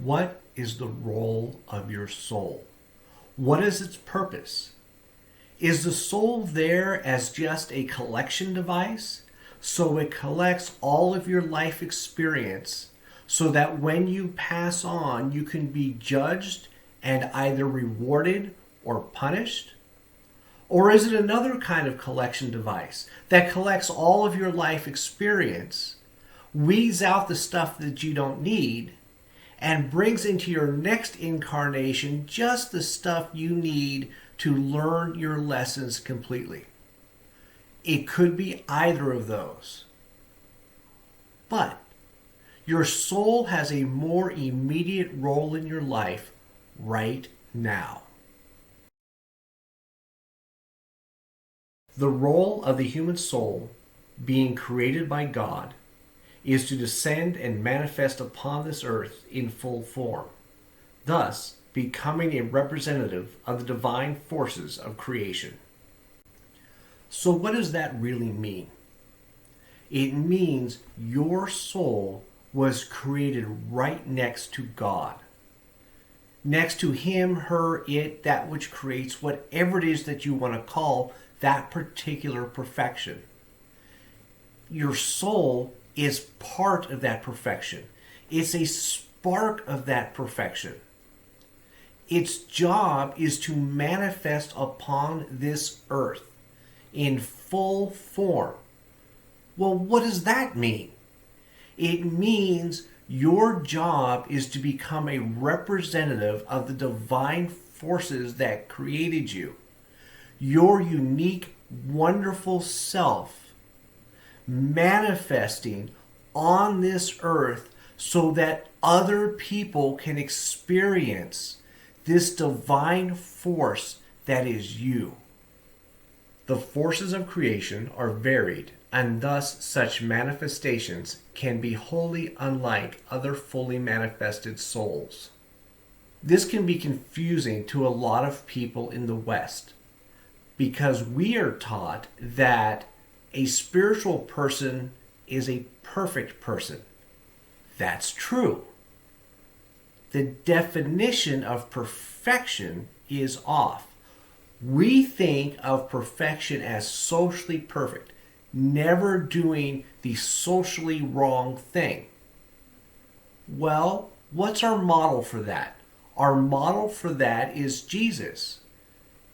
What is the role of your soul? What is its purpose? Is the soul there as just a collection device? So it collects all of your life experience so that when you pass on, you can be judged and either rewarded or punished? Or is it another kind of collection device that collects all of your life experience, weeds out the stuff that you don't need, and brings into your next incarnation just the stuff you need to learn your lessons completely? It could be either of those. But your soul has a more immediate role in your life right now. The role of the human soul, being created by God, is to descend and manifest upon this earth in full form, thus becoming a representative of the divine forces of creation. So what does that really mean? It means your soul was created right next to God. Next to him, her, it, that which creates whatever it is that you want to call that particular perfection. Your soul is part of that perfection. It's a spark of that perfection. Its job is to manifest upon this earth in full form. Well, what does that mean? It means your job is to become a representative of the divine forces that created you. Your unique, wonderful self manifesting on this earth so that other people can experience this divine force that is you. The forces of creation are varied, and thus such manifestations can be wholly unlike other fully manifested souls. This can be confusing to a lot of people in the West, because we are taught that a spiritual person is a perfect person. That's true. The definition of perfection is off. We think of perfection as socially perfect, never doing the socially wrong thing. Well, what's our model for that? Our model for that is Jesus.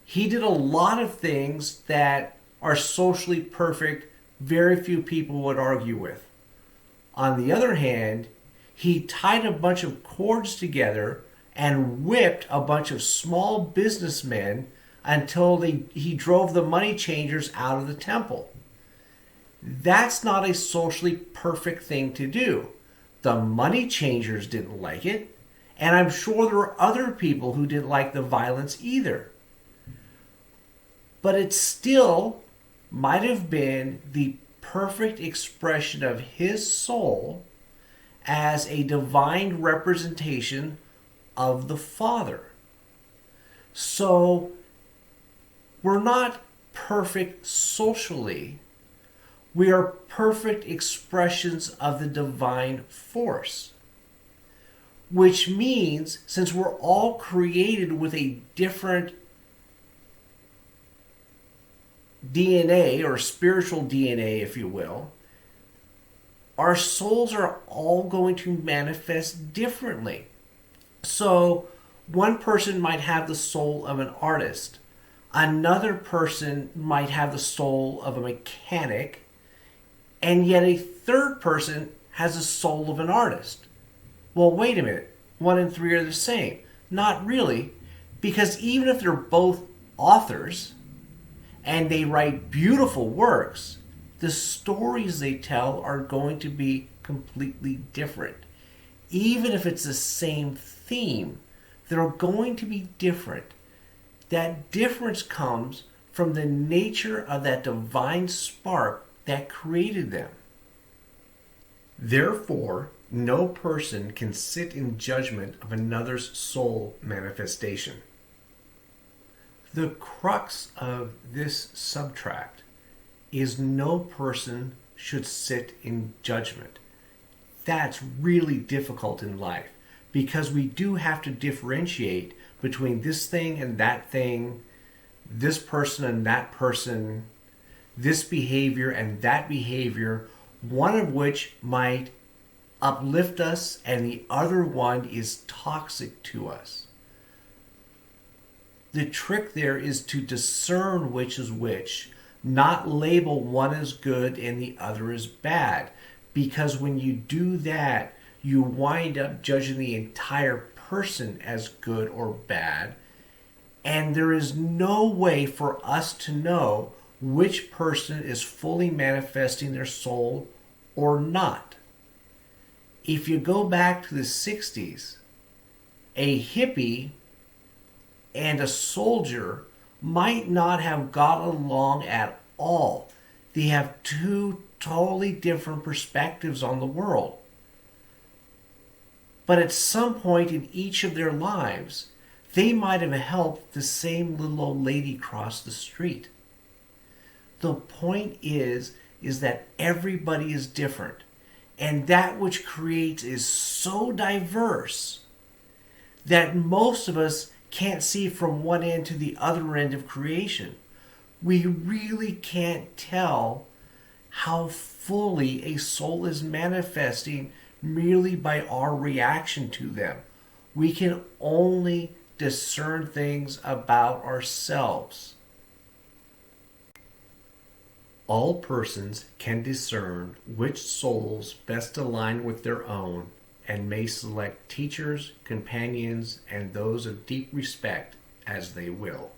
He did a lot of things that are socially perfect, very few people would argue with. On the other hand, he tied a bunch of cords together and whipped a bunch of small businessmen until he drove the money changers out of the temple. That's not a socially perfect thing to do. The money changers didn't like it, and I'm sure there were other people who didn't like the violence either. But it still might have been the perfect expression of his soul as a divine representation of the Father. So we're not perfect socially. We are perfect expressions of the divine force. Which means, since we're all created with a different DNA, or spiritual DNA, if you will, our souls are all going to manifest differently. So one person might have the soul of an artist. Another person might have the soul of a mechanic. And yet a third person has the soul of an artist. Well, wait a minute. 1 and 3 are the same. Not really. Because even if they're both authors and they write beautiful works, the stories they tell are going to be completely different. Even if it's the same theme, they're going to be different. That difference comes from the nature of that divine spark that created them. Therefore, no person can sit in judgment of another's soul manifestation. The crux of this subtract is no person should sit in judgment. That's really difficult in life, because we do have to differentiate between this thing and that thing, this person and that person, this behavior and that behavior, one of which might uplift us and the other one is toxic to us. The trick there is to discern which is which, not label one as good and the other as bad, because when you do that, you wind up judging the entire person as good or bad, and there is no way for us to know which person is fully manifesting their soul or not. If you go back to the 60s, a hippie and a soldier might not have got along at all. They have two totally different perspectives on the world. But at some point in each of their lives, they might have helped the same little old lady cross the street. The point is that everybody is different. And that which creates is so diverse that most of us can't see from one end to the other end of creation. We really can't tell how fully a soul is manifesting merely by our reaction to them. We can only discern things about ourselves. All persons can discern which souls best align with their own and may select teachers, companions, and those of deep respect as they will.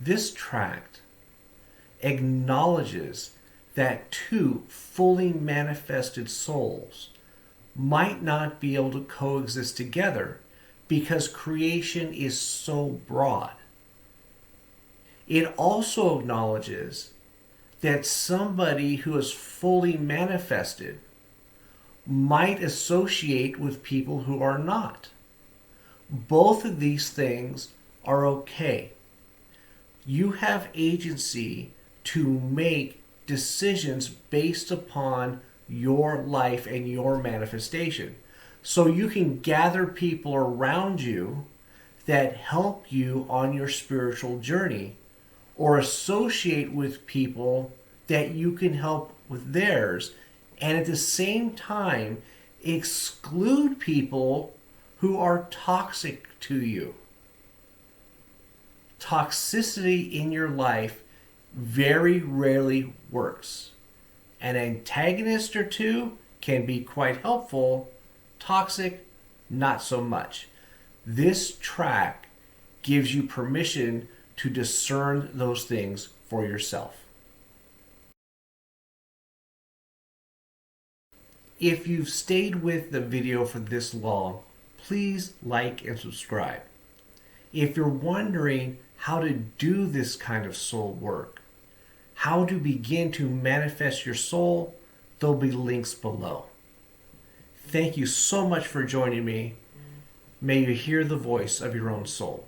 This tract acknowledges that two fully manifested souls might not be able to coexist together because creation is so broad. It also acknowledges that somebody who is fully manifested might associate with people who are not. Both of these things are okay. You have agency to make decisions based upon your life and your manifestation. So you can gather people around you that help you on your spiritual journey, or associate with people that you can help with theirs, and at the same time exclude people who are toxic to you. Toxicity in your life very rarely works. An antagonist or two can be quite helpful. Toxic, not so much. This track gives you permission to discern those things for yourself. If you've stayed with the video for this long, please like and subscribe. If you're wondering how to do this kind of soul work, how to begin to manifest your soul, there'll be links below. Thank you so much for joining me. May you hear the voice of your own soul.